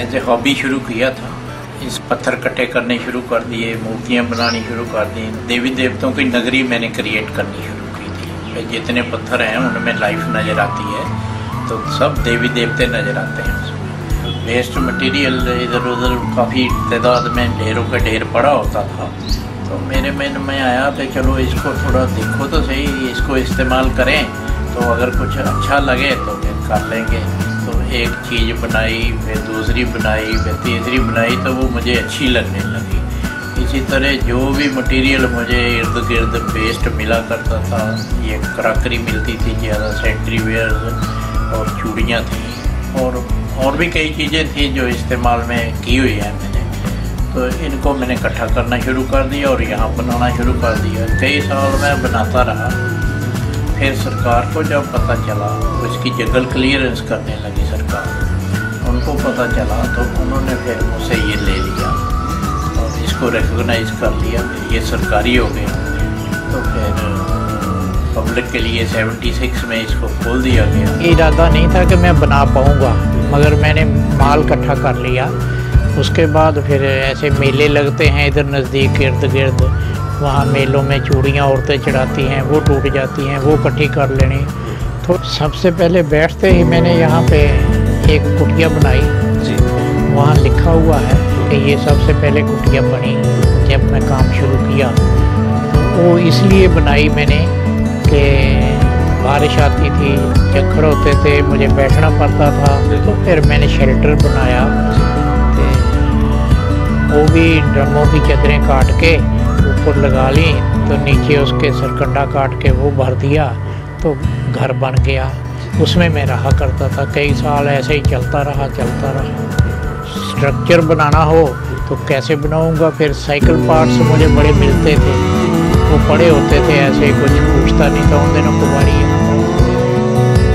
As a hobby शुरू किया था। इस पत्थर इकट्ठे करने शुरू कर दिए, मूर्तियाँ बनानी शुरू कर दी, देवी देवताओं की नगरी मैंने क्रिएट करनी शुरू की थी। जितने पत्थर हैं उनमें लाइफ नज़र आती है, तो सब देवी देवते नज़र आते हैं उसमें। वेस्ट मटेरियल इधर उधर काफ़ी तादाद में ढेरों का ढेर पड़ा होता था, तो मेरे मन में आया कि चलो इसको थोड़ा देखो तो सही, इसको इस्तेमाल करें, तो अगर कुछ अच्छा लगे तो फिर कर लेंगे। तो एक चीज़ बनाई, फिर दूसरी बनाई, फिर तीसरी बनाई, तो वो मुझे अच्छी लगने लगी। इसी तरह जो भी मटेरियल मुझे इर्द गिर्द वेस्ट मिला करता था, ये क्रॉकरी मिलती थी ज़्यादा, सेंट्री वेयर और चूड़ियाँ थी, और भी कई चीज़ें थी जो इस्तेमाल में की हुई है मैंने। तो इनको मैंने इकट्ठा करना शुरू कर दिया और यहाँ बनाना शुरू कर दिया। कई साल मैं बनाता रहा। फिर सरकार को जब पता चला, उसकी जंगल क्लियरेंस करने लगी सरकार, उनको पता चला तो उन्होंने फिर मुझसे ये ले लिया और इसको रिकॉग्नाइज कर लिया, फिर ये सरकारी हो गया। तो फिर पब्लिक के लिए 76 में इसको खोल दिया गया। इरादा नहीं था कि मैं बना पाऊँगा, मगर मैंने माल इकट्ठा कर लिया। उसके बाद फिर ऐसे मेले लगते हैं इधर नज़दीक इर्द गिर्द, वहाँ मेलों में चूड़ियाँ औरतें चढ़ाती हैं, वो टूट जाती हैं, वो इकट्ठी कर लेनी। तो सबसे पहले बैठते ही मैंने यहाँ पे एक कुटिया बनाई जी। वहाँ लिखा हुआ है कि ये सबसे पहले कुटिया बनी जब मैं काम शुरू किया। वो इसलिए बनाई मैंने कि बारिश आती थी, चक्कर होते थे, मुझे बैठना पड़ता था, तो फिर मैंने शेल्टर बनाया। वो भी ड्रमों की चादरें काट के ऊपर लगा ली, तो नीचे उसके सरकंडा काट के वो भर दिया, तो घर बन गया। उसमें मैं रहा करता था, कई साल ऐसे ही चलता रहा। स्ट्रक्चर बनाना हो तो कैसे बनाऊंगा, फिर साइकिल पार्ट्स मुझे बड़े मिलते थे, वो पड़े होते थे ऐसे, कुछ पूछता नहीं था उन दिनों कुमारी।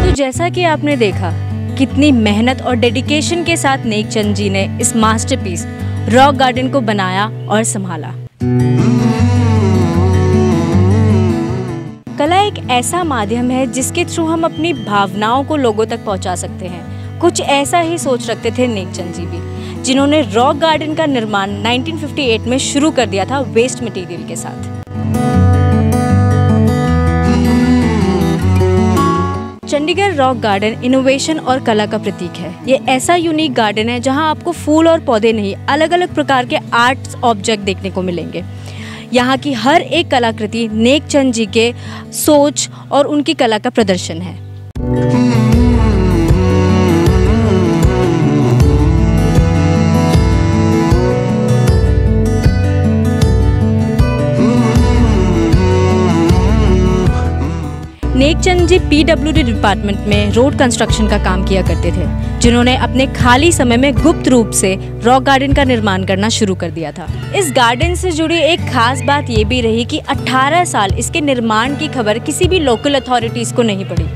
तो जैसा कि आपने देखा कितनी मेहनत और डेडिकेशन के साथ नेकचंद जी ने इस मास्टरपीस रॉक गार्डन को बनाया और संभाला। कला एक ऐसा माध्यम है जिसके थ्रू हम अपनी भावनाओं को लोगों तक पहुंचा सकते हैं। कुछ ऐसा ही सोच रखते थे नेकचंद जी भी, जिन्होंने रॉक गार्डन का निर्माण 1958 में शुरू कर दिया था वेस्ट मटेरियल के साथ। चंडीगढ़ रॉक गार्डन इनोवेशन और कला का प्रतीक है। ये ऐसा यूनिक गार्डन है जहां आपको फूल और पौधे नहीं, अलग अलग प्रकार के आर्ट्स ऑब्जेक्ट देखने को मिलेंगे। यहाँ की हर एक कलाकृति नेकचंद जी के सोच और उनकी कला का प्रदर्शन है। नेकचंद जी PWD डिपार्टमेंट में रोड कंस्ट्रक्शन का काम किया करते थे, जिन्होंने अपने खाली समय में गुप्त रूप से रॉक गार्डन का निर्माण करना शुरू कर दिया था। इस गार्डन से जुड़ी एक खास बात ये भी रही कि 18 साल इसके निर्माण की खबर किसी भी लोकल अथॉरिटीज़ को नहीं पड़ी।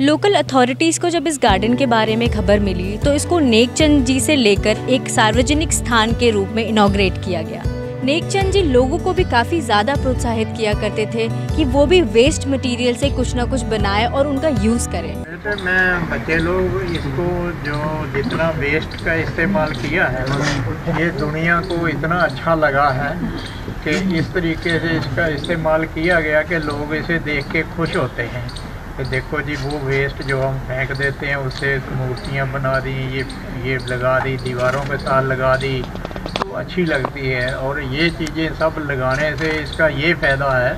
लोकल अथॉरिटीज़ को जब इस गार्डन के बारे में खबर मिली तो इसको नेकचंद जी से लेकर एक सार्वजनिक स्थान के रूप में इनॉग्रेट किया गया। नेकचंद जी लोगों को भी काफ़ी ज़्यादा प्रोत्साहित किया करते थे कि वो भी वेस्ट मटेरियल से कुछ ना कुछ बनाए और उनका यूज़ करें। मैं बच्चे लोग इसको जो जितना वेस्ट का इस्तेमाल किया है, ये दुनिया को इतना अच्छा लगा है कि इस तरीके से इसका इस्तेमाल किया गया कि लोग इसे देख के खुश होते हैं कि देखो जी, वो वेस्ट जो हम फेंक देते हैं उससे मूर्तियाँ बना दी, ये लगा दी, दीवारों के साथ लगा दी, तो अच्छी लगती है। और ये चीज़ें सब लगाने से इसका ये फ़ायदा है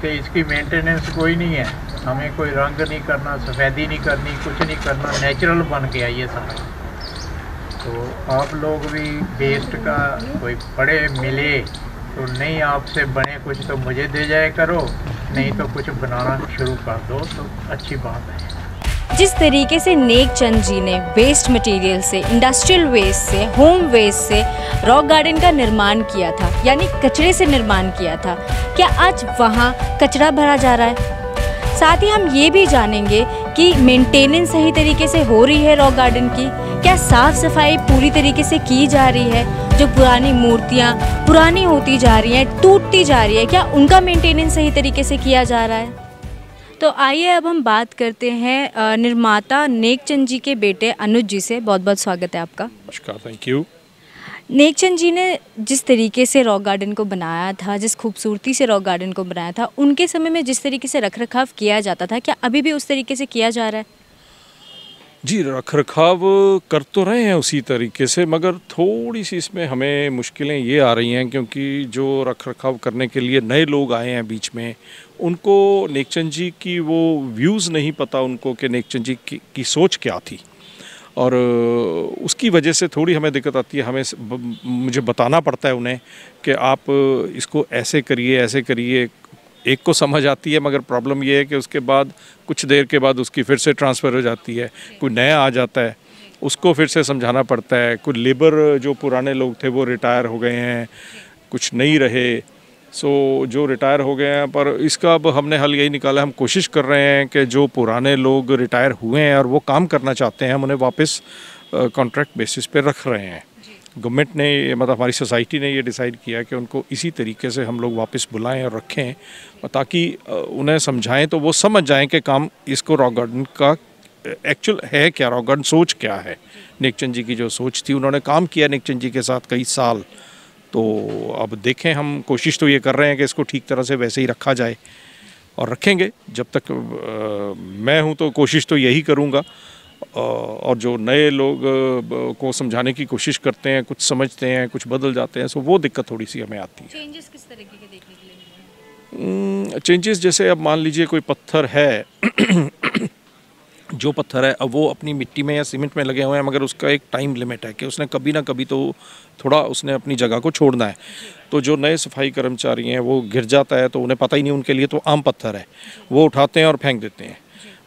कि इसकी मेंटेनेंस कोई नहीं है, हमें कोई रंग नहीं करना, सफ़ेदी नहीं करनी, कुछ नहीं करना, नेचुरल बन गया ये सारा। तो आप लोग भी वेस्ट का कोई पड़े मिले तो नहीं आपसे बने कुछ तो मुझे दे जाए करो, नहीं तो कुछ बनाना शुरू कर दो, तो अच्छी बात है। जिस तरीके से नेकचंद जी ने वेस्ट मटेरियल से, इंडस्ट्रियल वेस्ट से, होम वेस्ट से रॉक गार्डन का निर्माण किया था, यानी कचरे से निर्माण किया था, क्या आज वहाँ कचरा भरा जा रहा है? साथ ही हम ये भी जानेंगे कि मेंटेनेंस सही तरीके से हो रही है रॉक गार्डन की, क्या साफ़ सफाई पूरी तरीके से की जा रही है, जो पुरानी मूर्तियाँ पुरानी होती जा रही हैं, टूटती जा रही है, क्या उनका मेंटेनेंस सही तरीके से किया जा रहा है? तो आइए अब हम बात करते हैं निर्माता नेकचंद जी के बेटे अनुज जी से। बहुत बहुत स्वागत है आपका। नमस्कार, थैंक यू। नेकचंद जी ने जिस तरीके से रॉक गार्डन को बनाया था, जिस खूबसूरती से रॉक गार्डन को बनाया था, उनके समय में जिस तरीके से रखरखाव किया जाता था, क्या अभी भी उस तरीके से किया जा रहा है? जी, रखरखाव कर तो रहे हैं उसी तरीके से, मगर थोड़ी सी इसमें हमें मुश्किलें ये आ रही हैं क्योंकि जो रखरखाव करने के लिए नए लोग आए हैं बीच में, उनको नेकचंद जी की वो व्यूज़ नहीं पता उनको कि नेकचंद जी की सोच क्या थी, और उसकी वजह से थोड़ी हमें दिक्कत आती है। हमें मुझे बताना पड़ता है उन्हें कि आप इसको ऐसे करिए। एक को समझ आती है, मगर प्रॉब्लम ये है कि उसके बाद कुछ देर के बाद उसकी फिर से ट्रांसफ़र हो जाती है, कोई नया आ जाता है, उसको फिर से समझाना पड़ता है। कुछ लेबर जो पुराने लोग थे वो रिटायर हो गए हैं, कुछ नहीं रहे, सो जो रिटायर हो गए हैं। पर इसका अब हमने हल यही निकाला, हम कोशिश कर रहे हैं कि जो पुराने लोग रिटायर हुए हैं और वो काम करना चाहते हैं, हम उन्हें वापस कॉन्ट्रैक्ट बेसिस पे रख रहे हैं। गवर्नमेंट ने, मतलब हमारी सोसाइटी ने ये डिसाइड किया कि उनको इसी तरीके से हम लोग वापस बुलाएं और रखें, ताकि उन्हें समझाएं तो वो समझ जाएं कि काम इसको रॉक गार्डन का एक्चुअल है क्या, रॉक गार्डन सोच क्या है। नेकचंद जी की जो सोच थी, उन्होंने काम किया नेकचंद जी के साथ कई साल, तो अब देखें, हम कोशिश तो ये कर रहे हैं कि इसको ठीक तरह से वैसे ही रखा जाए और रखेंगे जब तक मैं हूँ, तो कोशिश तो यही करूँगा। और जो नए लोग को समझाने की कोशिश करते हैं, कुछ समझते हैं, कुछ बदल जाते हैं, सो वो दिक्कत थोड़ी सी हमें आती है। चेंजेस किस तरीके के देखने के लिए मिले हैं? चेंजेस जैसे अब मान लीजिए कोई पत्थर है जो पत्थर है, अब वो अपनी मिट्टी में या सीमेंट में लगे हुए हैं, मगर उसका एक टाइम लिमिट है कि उसने कभी ना कभी तो थोड़ा उसने अपनी जगह को छोड़ना है। तो जो नए सफाई कर्मचारी हैं वो गिर जाता है तो उन्हें पता ही नहीं, उनके लिए तो आम पत्थर है, वो उठाते हैं और फेंक देते हैं,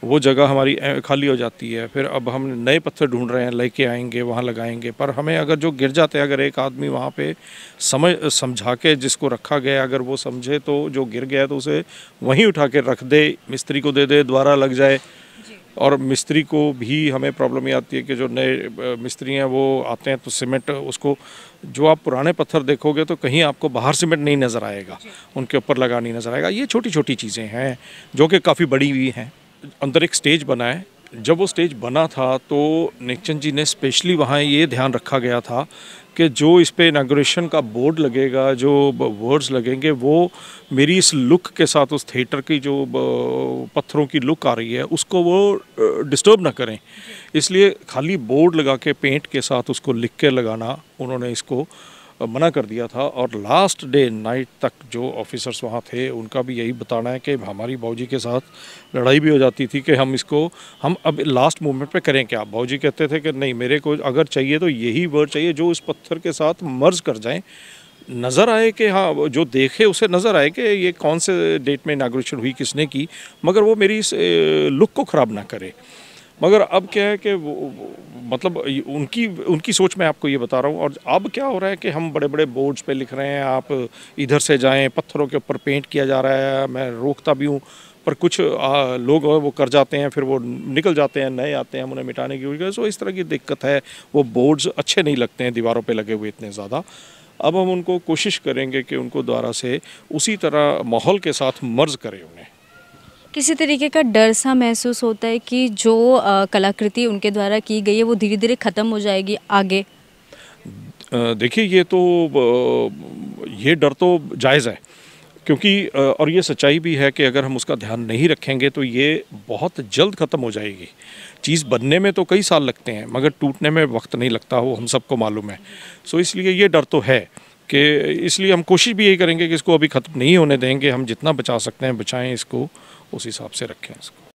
वो जगह हमारी खाली हो जाती है। फिर अब हम नए पत्थर ढूंढ रहे हैं, लेके आएंगे, वहाँ लगाएंगे। पर हमें अगर जो गिर जाते हैं, अगर एक आदमी वहाँ पे समझा के जिसको रखा गया, अगर वो समझे तो जो गिर गया तो उसे वहीं उठा के रख दे, मिस्त्री को दे दे, दोबारा लग जाए। और मिस्त्री को भी हमें प्रॉब्लम ये आती है कि जो नए मिस्त्री हैं वो आते हैं तो सीमेंट, उसको जो आप पुराने पत्थर देखोगे तो कहीं आपको बाहर सीमेंट नहीं नज़र आएगा, उनके ऊपर लगा नहीं नज़र आएगा। ये छोटी छोटी चीज़ें हैं जो कि काफ़ी बड़ी हुई हैं। अंदर एक स्टेज बना है, जब वो स्टेज बना था तो नेकचंद जी ने स्पेशली वहाँ ये ध्यान रखा गया था कि जो इस पे इनाग्रेशन का बोर्ड लगेगा, जो वर्ड्स लगेंगे, वो मेरी इस लुक के साथ, उस थिएटर की जो पत्थरों की लुक आ रही है, उसको वो डिस्टर्ब ना करें। इसलिए खाली बोर्ड लगा के पेंट के साथ उसको लिख के लगाना उन्होंने इसको मना कर दिया था। और लास्ट डे नाइट तक जो ऑफिसर्स वहाँ थे, उनका भी यही बताना है कि हमारी बाबूजी के साथ लड़ाई भी हो जाती थी कि हम अब लास्ट मोमेंट पे करें क्या। बाबूजी कहते थे कि नहीं, मेरे को अगर चाहिए तो यही वर्ड चाहिए जो इस पत्थर के साथ मर्ज कर जाएं, नज़र आए कि हाँ, जो देखे उसे नज़र आए कि ये कौन से डेट में इनाग्रेशन हुई, किसने की, मगर वो मेरी इस लुक को ख़राब ना करे। मगर अब क्या है कि मतलब उनकी सोच मैं आपको ये बता रहा हूँ। और अब क्या हो रहा है कि हम बड़े बड़े बोर्ड्स पे लिख रहे हैं, आप इधर से जाएं, पत्थरों के ऊपर पेंट किया जा रहा है, मैं रोकता भी हूँ, पर कुछ लोग वो कर जाते हैं, फिर वो निकल जाते हैं, नए आते हैं, हम उन्हें मिटाने की कोशिश। सो इस तरह की दिक्कत है, वो बोर्ड्स अच्छे नहीं लगते हैं दीवारों पर लगे हुए इतने ज़्यादा। अब हम उनको कोशिश करेंगे कि उनको दोबारा से उसी तरह माहौल के साथ मर्ज करें उन्हें। किसी तरीके का डर सा महसूस होता है कि जो कलाकृति उनके द्वारा की गई है वो धीरे धीरे ख़त्म हो जाएगी आगे? देखिए, ये डर तो जायज़ है, क्योंकि और ये सच्चाई भी है कि अगर हम उसका ध्यान नहीं रखेंगे तो ये बहुत जल्द ख़त्म हो जाएगी। चीज़ बनने में तो कई साल लगते हैं, मगर टूटने में वक्त नहीं लगता, वो हम सबको मालूम है। सो इसलिए ये डर तो है कि इसलिए हम कोशिश भी यही करेंगे कि इसको अभी ख़त्म नहीं होने देंगे। हम जितना बचा सकते हैं बचाएं, इसको उस हिसाब से रखें इसको।